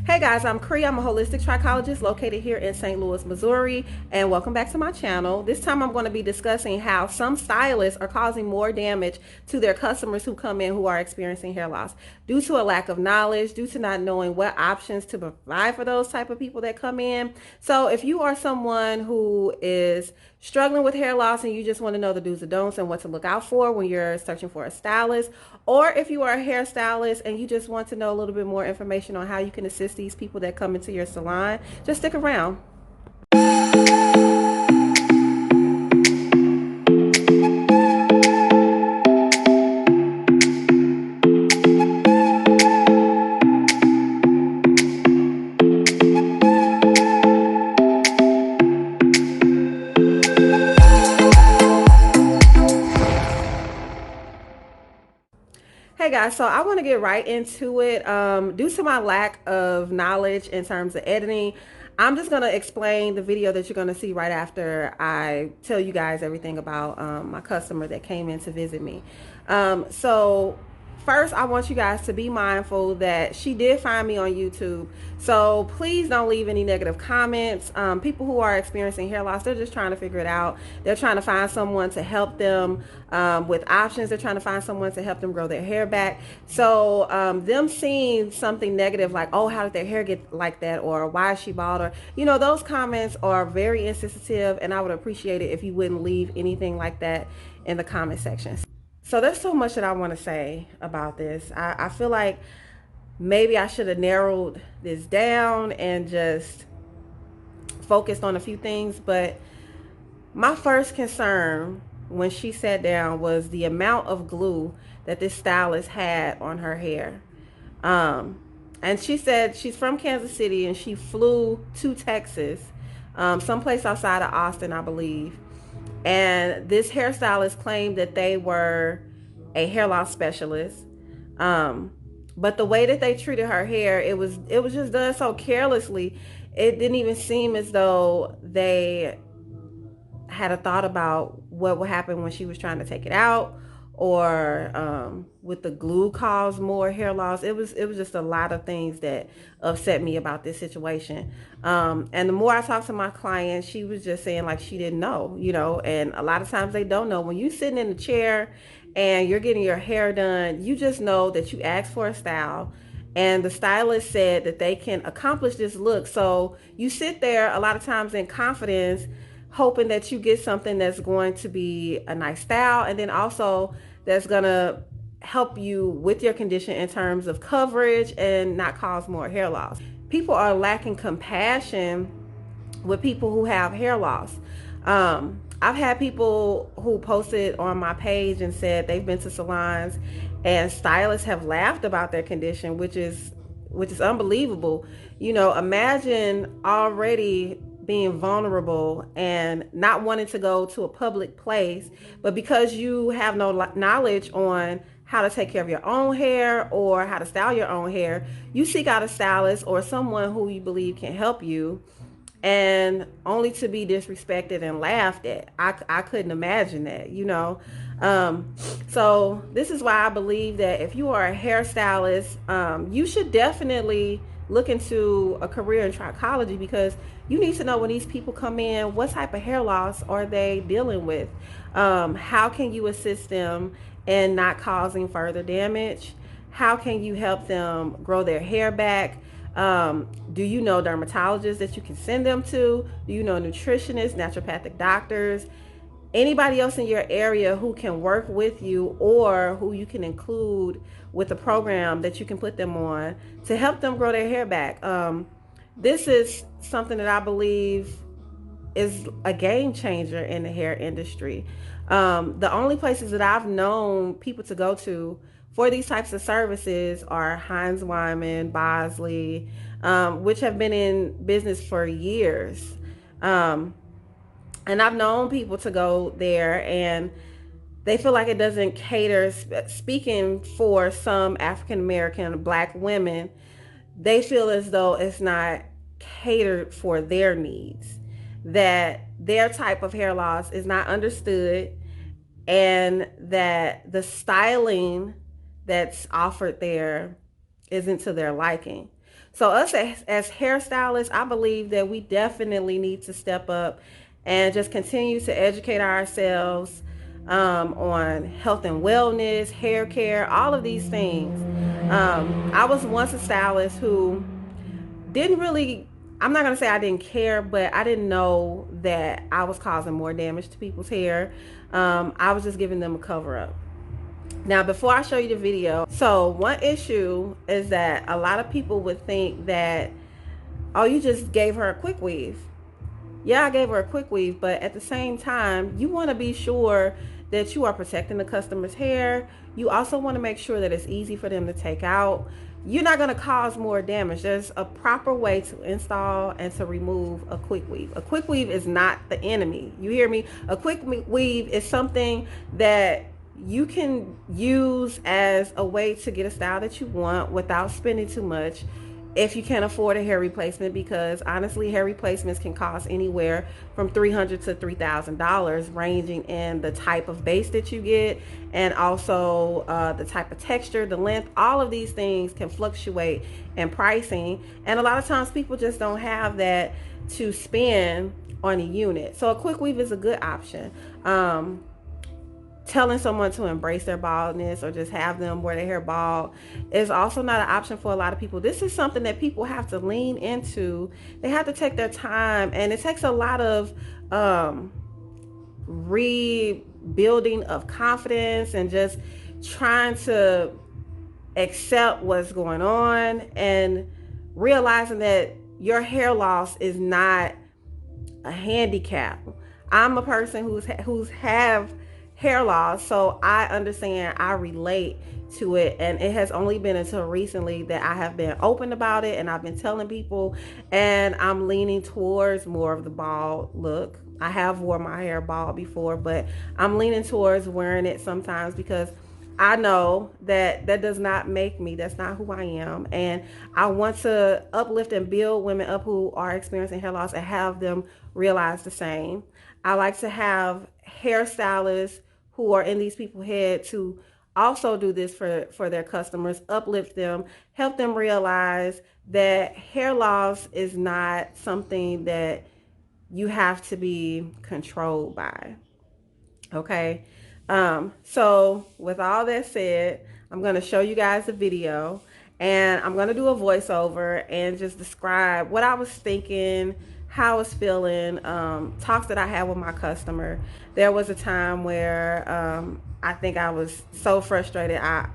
Hey guys, I'm Cree. I'm a holistic trichologist located here in St. Louis, Missouri, and welcome back to my channel. This time I'm going to be discussing how some stylists are causing more damage to their customers who come in who are experiencing hair loss due to a lack of knowledge, due to not knowing what options to provide for those type of people that come in. So if you are someone who is struggling with hair loss and you just want to know the do's and don'ts and what to look out for when you're searching for a stylist, or if you are a hairstylist and you just want to know a little bit more information on how you can assist these people that come into your salon, just stick around. Hey guys, so I want to get right into it. Due to my lack of knowledge in terms of editing, I'm just going to explain the video that you're going to see right after I tell you guys everything about my customer that came in to visit me. So first, I want you guys to be mindful that she did find me on YouTube. So please don't leave any negative comments. People who are experiencing hair loss, they're just trying to figure it out. They're trying to find someone to help them with options. They're trying to find someone to help them grow their hair back. So them seeing something negative like, oh, how did their hair get like that? Or why is she bald? Or, those comments are very insensitive, and I would appreciate it if you wouldn't leave anything like that in the comment section. So there's so much that I want to say about this. I feel like maybe I should have narrowed this down and just focused on a few things. But my first concern when she sat down was the amount of glue that this stylist had on her hair. And she said she's from Kansas City and she flew to Texas, someplace outside of Austin, I believe. And this hairstylist claimed that they were a hair loss specialist. But the way that they treated her hair, it was just done so carelessly. It didn't even seem as though they had a thought about what would happen when she was trying to take it out, or with the glue cause more hair loss. It was just a lot of things that upset me about this situation. And the more I talked to my client, she was just saying like she didn't know, and a lot of times they don't know. When you sitting in a chair and you're getting your hair done, you just know that you asked for a style and the stylist said that they can accomplish this look. So you sit there a lot of times in confidence, hoping that you get something that's going to be a nice style, and then also that's going to help you with your condition in terms of coverage and not cause more hair loss. People are lacking compassion with people who have hair loss. I've had people who posted on my page and said they've been to salons and stylists have laughed about their condition, which is unbelievable. Imagine already being vulnerable and not wanting to go to a public place, but because you have no knowledge on how to take care of your own hair or how to style your own hair, you seek out a stylist or someone who you believe can help you, and only to be disrespected and laughed at. I couldn't imagine that, So this is why I believe that if you are a hairstylist, you should definitely look into a career in trichology, because you need to know when these people come in, what type of hair loss are they dealing with? How can you assist them in not causing further damage? How can you help them grow their hair back? Do you know dermatologists that you can send them to? Do you know nutritionists, naturopathic doctors, anybody else in your area who can work with you or who you can include with a program that you can put them on to help them grow their hair back? This is something that I believe is a game changer in the hair industry. The only places that I've known people to go to for these types of services are Heinz Wyman, Bosley, which have been in business for years. And I've known people to go there and they feel like it doesn't cater. Speaking for some African American Black women, they feel as though it's not catered for their needs, that their type of hair loss is not understood, and that the styling that's offered there isn't to their liking. So us as hairstylists, I believe that we definitely need to step up and just continue to educate ourselves on health and wellness, hair care, all of these things. I was once a stylist who didn't really, I'm not going to say I didn't care, but I didn't know that I was causing more damage to people's hair. I was just giving them a cover up. Now, before I show you the video, so one issue is that a lot of people would think that, oh, you just gave her a quick weave. Yeah, I gave her a quick weave, but at the same time, you want to be sure that you are protecting the customer's hair. You also want to make sure that it's easy for them to take out. You're not going to cause more damage. There's a proper way to install and to remove a quick weave. A quick weave is not the enemy. You hear me? A quick weave is something that you can use as a way to get a style that you want without spending too much, if you can't afford a hair replacement, because honestly, hair replacements can cost anywhere from $300 to $3,000, ranging in the type of base that you get, and also the type of texture, the length. All of these things can fluctuate in pricing, and a lot of times people just don't have that to spend on a unit. So a quick weave is a good option. Telling someone to embrace their baldness or just have them wear their hair bald is also not an option for a lot of people. This is something that people have to lean into. They have to take their time, and it takes a lot of rebuilding of confidence and just trying to accept what's going on and realizing that your hair loss is not a handicap. I'm a person who's have hair loss, so I understand, I relate to it, and it has only been until recently that I have been open about it, and I've been telling people, and I'm leaning towards more of the bald look. I have worn my hair bald before, but I'm leaning towards wearing it sometimes because I know that that does not make me. That's not who I am. And I want to uplift and build women up who are experiencing hair loss and have them realize the same. I like to have hairstylists who are in these people's head to also do this for their customers, uplift them, help them realize that hair loss is not something that you have to be controlled by. Okay. So with all that said, I'm going to show you guys a video, and I'm going to do a voiceover and just describe what I was thinking, how I was feeling, talks that I had with my customer. There was a time where I think I was so frustrated. I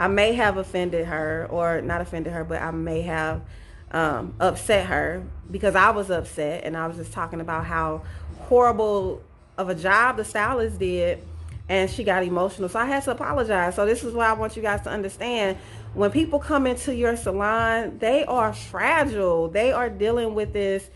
may have offended her, or not offended her, but I may have upset her because I was upset, and I was just talking about how horrible of a job the stylist did, and she got emotional, so I had to apologize. So this is why I want you guys to understand, when people come into your salon, they are fragile. They are dealing with this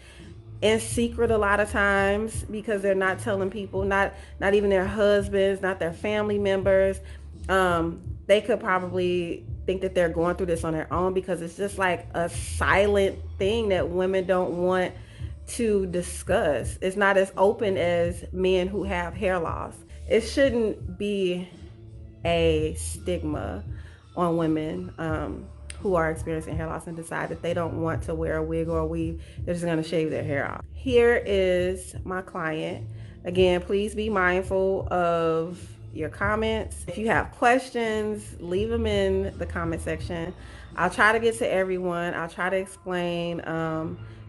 in secret a lot of times because they're not telling people, not even their husbands, not their family members. They could probably think that they're going through this on their own because it's just like a silent thing that women don't want to discuss. It's not as open as men who have hair loss. It shouldn't be a stigma on women who are experiencing hair loss and decide that they don't want to wear a wig or a weave. They're just going to shave their hair off. Here is my client. Again, please be mindful of your comments. If you have questions, leave them in the comment section. I'll try to get to everyone. I'll try to explain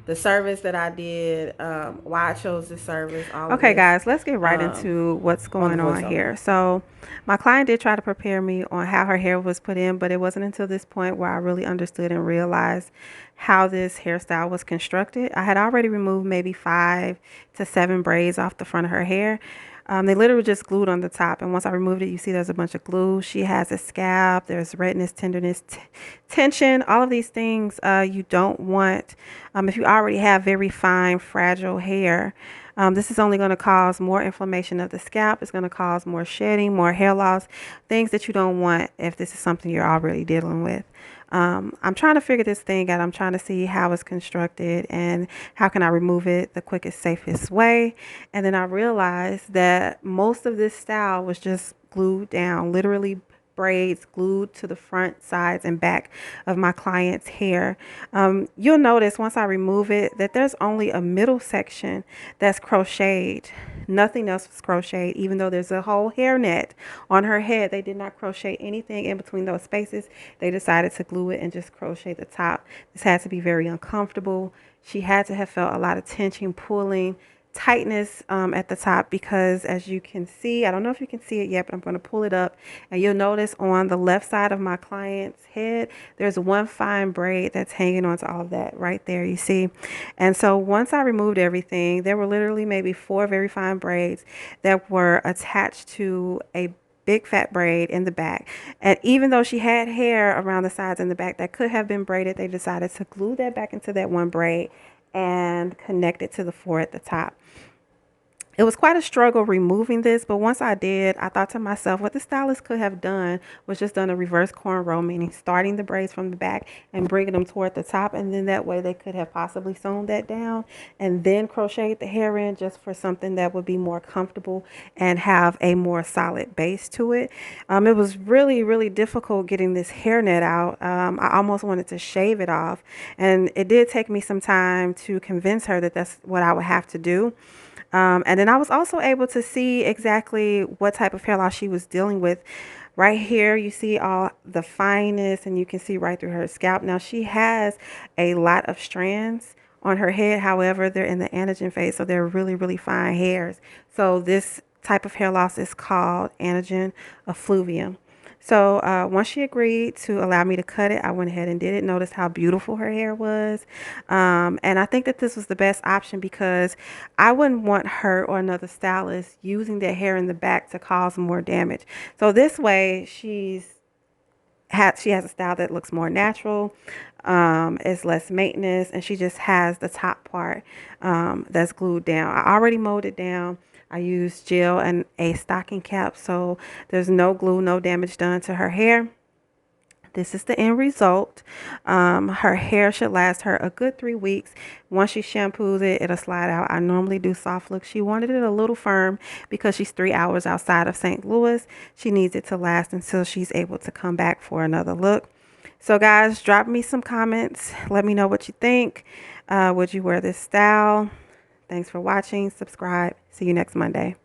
the service that I did, why I chose this service. Okay, guys, let's get right into what's going on here. So my client did try to prepare me on how her hair was put in, but it wasn't until this point where I really understood and realized how this hairstyle was constructed. I had already removed maybe 5 to 7 braids off the front of her hair. They literally just glued on the top, and once I removed it, you see there's a bunch of glue. She has a scalp, there's redness, tenderness, tension, all of these things you don't want if you already have very fine, fragile hair. This is only going to cause more inflammation of the scalp. It's going to cause more shedding, more hair loss, things that you don't want if this is something you're already dealing with. I'm trying to figure this thing out. I'm trying to see how it's constructed and how can I remove it the quickest, safest way. And then I realized that most of this style was just glued down, literally braids glued to the front, sides, and back of my client's hair. You'll notice once I remove it that there's only a middle section that's crocheted. Nothing else was crocheted, even though there's a whole hairnet on her head. They did not crochet anything in between those spaces. They decided to glue it and just crochet the top. This had to be very uncomfortable. She had to have felt a lot of tension, pulling, tightness at the top, because as you can see, I don't know if you can see it yet, but I'm going to pull it up, and you'll notice on the left side of my client's head there's one fine braid that's hanging onto all of that right there, you see. And so once I removed everything, there were literally maybe 4 very fine braids that were attached to a big fat braid in the back. And even though she had hair around the sides and the back that could have been braided, they decided to glue that back into that one braid and connect it to the 4 at the top. It was quite a struggle removing this, but once I did, I thought to myself, what the stylist could have done was just done a reverse cornrow, meaning starting the braids from the back and bringing them toward the top, and then that way they could have possibly sewn that down and then crocheted the hair in, just for something that would be more comfortable and have a more solid base to it. It was really, really difficult getting this hairnet out. I almost wanted to shave it off, and it did take me some time to convince her that that's what I would have to do. And then I was also able to see exactly what type of hair loss she was dealing with. Right here, you see all the fineness, and you can see right through her scalp. Now, she has a lot of strands on her head. However, they're in the anagen phase, so they're really, really fine hairs. So this type of hair loss is called anagen effluvium. So once she agreed to allow me to cut it, I went ahead and did it. Notice how beautiful her hair was. And I think that this was the best option, because I wouldn't want her or another stylist using their hair in the back to cause more damage. So this way, she has a style that looks more natural, it's less maintenance, and she just has the top part that's glued down. I already mowed it down. I used gel and a stocking cap, so there's no glue, no damage done to her hair. This is the end result. Her hair should last her a good 3 weeks. Once she shampoos it, it'll slide out. I normally do soft look. She wanted it a little firm because she's 3 hours outside of St. Louis. She needs it to last until she's able to come back for another look. So guys, drop me some comments. Let me know what you think. Would you wear this style? Thanks for watching. Subscribe. See you next Monday.